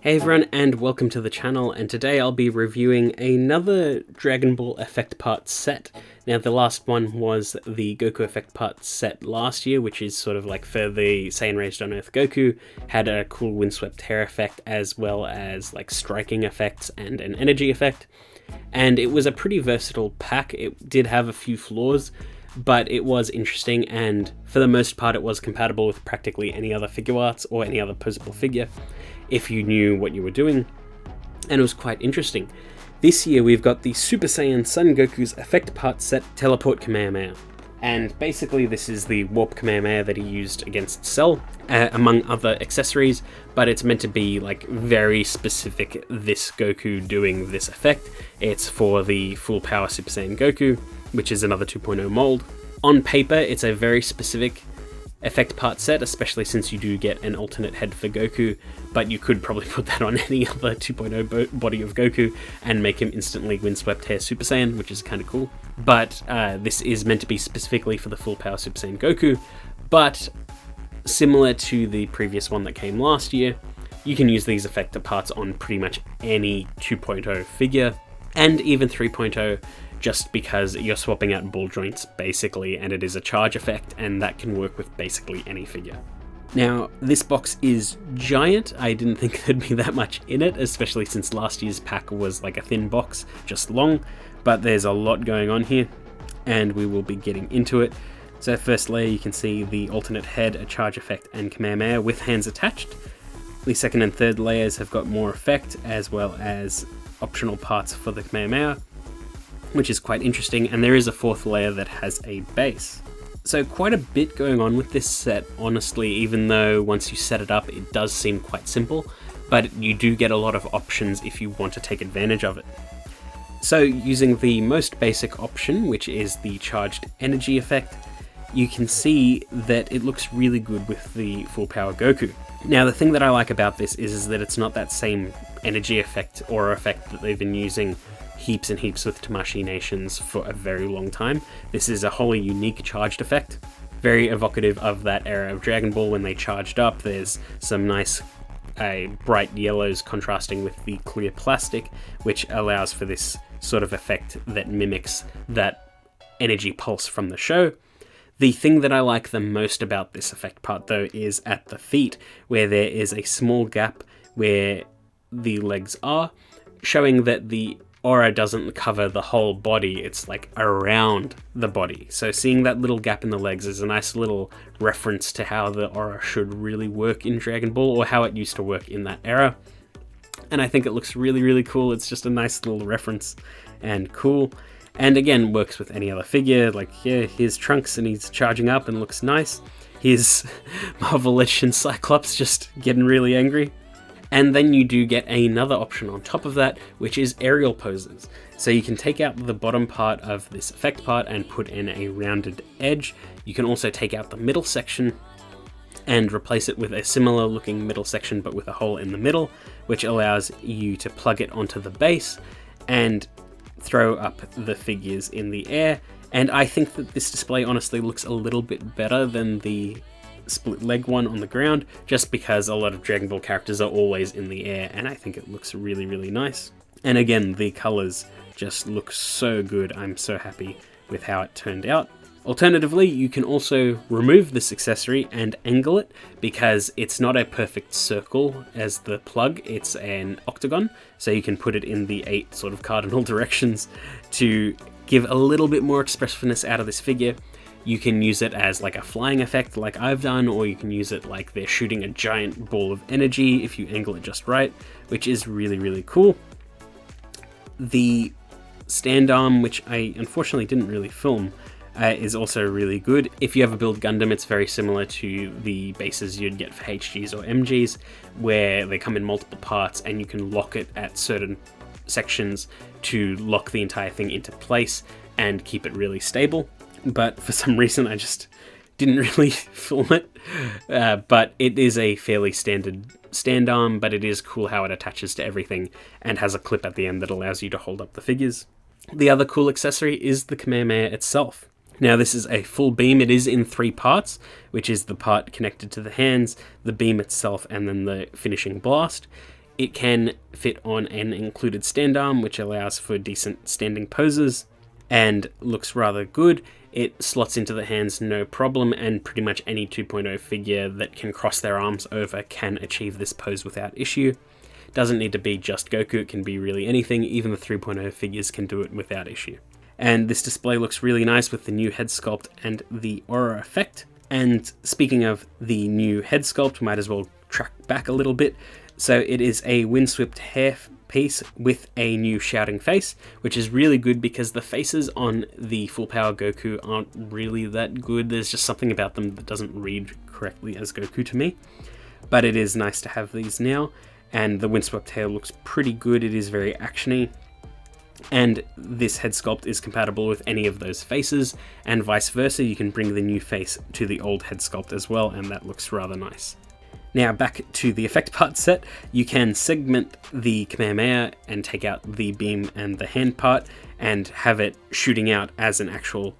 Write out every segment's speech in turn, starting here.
Hey everyone, and welcome to the channel, and today I'll be reviewing another Dragon Ball Effect Parts set. Now the last one was the Goku Effect Parts set last year, which is sort of like for the Saiyan Raised on Earth Goku, had a cool Windswept Hair effect as well as like striking effects and an energy effect. And it was a pretty versatile pack. It did have a few flaws, but it was interesting, and for the most part it was compatible with practically any other Figuarts or any other posable figure if you knew what you were doing, and it was quite interesting. This year we've got the Super Saiyan Son Goku's Effect Part Set Teleport Kamehameha, and basically this is the Warp Kamehameha that he used against Cell, among other accessories, but it's meant to be like very specific this Goku doing this effect. It's for the Full Power Super Saiyan Goku, which is another 2.0 mold. On paper it's a very specific effect part set, especially since you do get an alternate head for Goku, but you could probably put that on any other 2.0 body of Goku and make him instantly Windswept Hair Super Saiyan, which is kind of cool. But this is meant to be specifically for the Full Power Super Saiyan Goku, but similar to the previous one that came last year, you can use these effect parts on pretty much any 2.0 figure, and even 3.0, just because you're swapping out ball joints basically, and it is a charge effect, and that can work with basically any figure. Now, this box is giant. I didn't think there'd be that much in it, especially since last year's pack was like a thin box, just long, but there's a lot going on here, and we will be getting into it. So first layer, you can see the alternate head, a charge effect, and Kamehameha with hands attached. The second and third layers have got more effect, as well as optional parts for the Kamehameha, which is quite interesting, and there is a fourth layer that has a base. So quite a bit going on with this set, honestly, even though once you set it up it does seem quite simple, but you do get a lot of options if you want to take advantage of it. So using the most basic option, which is the charged energy effect, you can see that it looks really good with the Full Power Goku. Now the thing that I like about this is that it's not that same energy effect or effect that they've been using heaps and heaps with Tamashii Nations for a very long time. This is a wholly unique charged effect, very evocative of that era of Dragon Ball when they charged up. There's some nice bright yellows contrasting with the clear plastic, which allows for this sort of effect that mimics that energy pulse from the show. The thing that I like the most about this effect part though is at the feet, where there is a small gap where the legs are, showing that the aura doesn't cover the whole body, it's like around the body. So seeing that little gap in the legs is a nice little reference to how the aura should really work in Dragon Ball, or how it used to work in that era. And I think it looks really, really cool. It's just a nice little reference and cool. And again, works with any other figure. Like, yeah, here's Trunks and he's charging up and looks nice. Here's Marvel Legends Cyclops just getting really angry. And then you do get another option on top of that, which is aerial poses. So you can take out the bottom part of this effect part and put in a rounded edge. You can also take out the middle section and replace it with a similar looking middle section but with a hole in the middle, which allows you to plug it onto the base and throw up the figures in the air. And I think that this display honestly looks a little bit better than the split leg one on the ground, just because a lot of Dragon Ball characters are always in the air, and I think it looks really, really nice. And again, the colors just look so good. I'm so happy with how it turned out. Alternatively, you can also remove this accessory and angle it, because it's not a perfect circle as the plug, it's an octagon, so you can put it in the 8 sort of cardinal directions to give a little bit more expressiveness out of this figure. You can use it as like a flying effect like I've done, or you can use it like they're shooting a giant ball of energy if you angle it just right, which is really, really cool. The stand arm, which I unfortunately didn't really film, is also really good. If you ever build Gundam, it's very similar to the bases you'd get for HGs or MGs, where they come in multiple parts and you can lock it at certain sections to lock the entire thing into place and keep it really stable. But for some reason I just didn't really film it. But it is a fairly standard stand arm, but it is cool how it attaches to everything and has a clip at the end that allows you to hold up the figures. The other cool accessory is the Kamehameha itself. Now this is a full beam. It is in 3 parts, which is the part connected to the hands, the beam itself, and then the finishing blast. It can fit on an included stand arm, which allows for decent standing poses and looks rather good. It slots into the hands no problem, and pretty much any 2.0 figure that can cross their arms over can achieve this pose without issue. Doesn't need to be just Goku, it can be really anything. Even the 3.0 figures can do it without issue. And this display looks really nice with the new head sculpt and the aura effect. And speaking of the new head sculpt, might as well track back a little bit. So it is a windswept hair piece with a new shouting face, which is really good because the faces on the full power Goku aren't really that good. There's just something about them that doesn't read correctly as Goku to me. But it is nice to have these now, and the windswept hair looks pretty good. It is very actiony, and this head sculpt is compatible with any of those faces, and vice versa. You can bring the new face to the old head sculpt as well, and that looks rather nice. Now back to the effect part set, you can segment the Kamehameha and take out the beam and the hand part and have it shooting out as an actual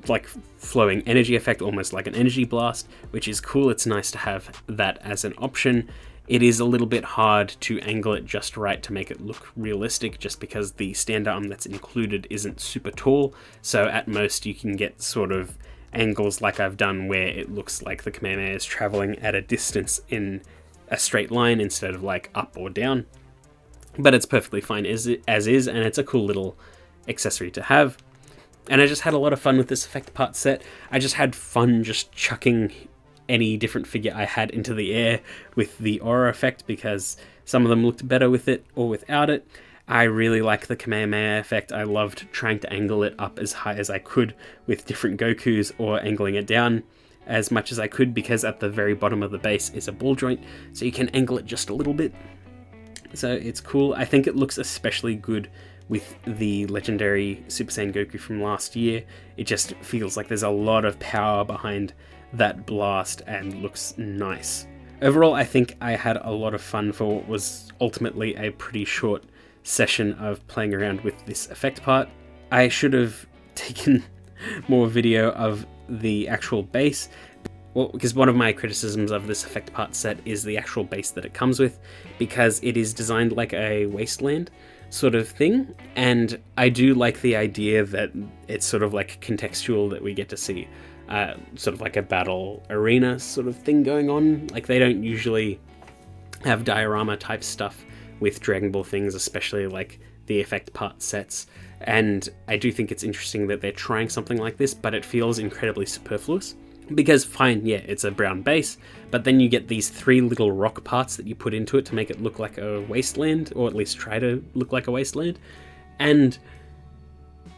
like flowing energy effect, almost like an energy blast, which is cool. It's nice to have that as an option. It is a little bit hard to angle it just right to make it look realistic, just because the stand arm that's included isn't super tall, so at most you can get sort of angles like I've done where it looks like the Kamehameha is traveling at a distance in a straight line instead of like up or down. But it's perfectly fine as is, and it's a cool little accessory to have. And I just had a lot of fun with this effect part set. I just had fun just chucking any different figure I had into the air with the aura effect, because some of them looked better with it or without it. I really like the Kamehameha effect. I loved trying to angle it up as high as I could with different Gokus, or angling it down as much as I could, because at the very bottom of the base is a ball joint, so you can angle it just a little bit. So it's cool. I think it looks especially good with the legendary Super Saiyan Goku from last year. It just feels like there's a lot of power behind that blast and looks nice. Overall, I think I had a lot of fun for what was ultimately a pretty short session of playing around with this effect part. I should have taken more video of the actual base, well, because one of my criticisms of this effect part set is the actual base that it comes with, because it is designed like a wasteland sort of thing, and I do like the idea that it's sort of like contextual, that we get to see sort of like a battle arena sort of thing going on. Like, they don't usually have diorama type stuff with Dragon Ball things, especially like the effect part sets, and I do think it's interesting that they're trying something like this, but it feels incredibly superfluous, because fine, yeah, it's a brown base, but then you get these 3 little rock parts that you put into it to make it look like a wasteland, or at least try to look like a wasteland, and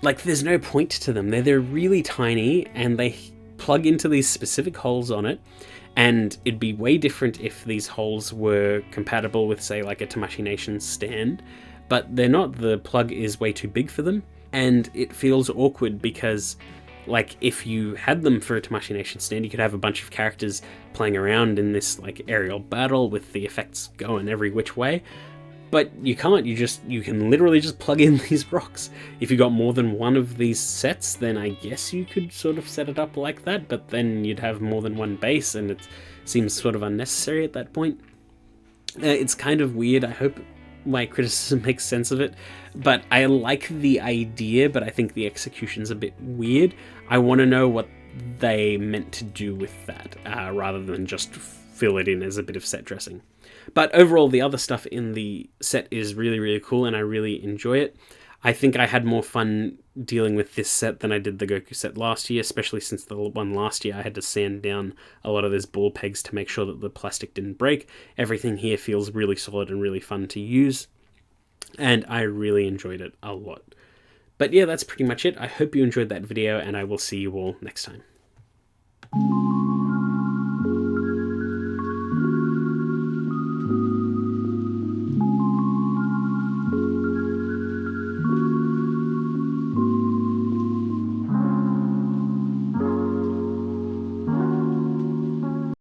like, there's no point to them. They're really tiny, and they plug into these specific holes on it, and it'd be way different if these holes were compatible with, say, like a Tamashii Nation stand, but they're not. The plug is way too big for them, and it feels awkward because, like, if you had them for a Tamashii Nation stand, you could have a bunch of characters playing around in this, like, aerial battle with the effects going every which way, but you can't. You can literally just plug in these rocks. If you got more than one of these sets, then I guess you could sort of set it up like that, but then you'd have more than one base, and it seems sort of unnecessary at that point. It's kind of weird. I hope my criticism makes sense of it, but I like the idea, but I think the execution's a bit weird. I want to know what they meant to do with that, rather than just fill it in as a bit of set dressing. But overall, the other stuff in the set is really, really cool, and I really enjoy it. I think I had more fun dealing with this set than I did the Goku set last year, especially since the one last year I had to sand down a lot of those ball pegs to make sure that the plastic didn't break. Everything here feels really solid and really fun to use, and I really enjoyed it a lot. But yeah, that's pretty much it. I hope you enjoyed that video, and I will see you all next time.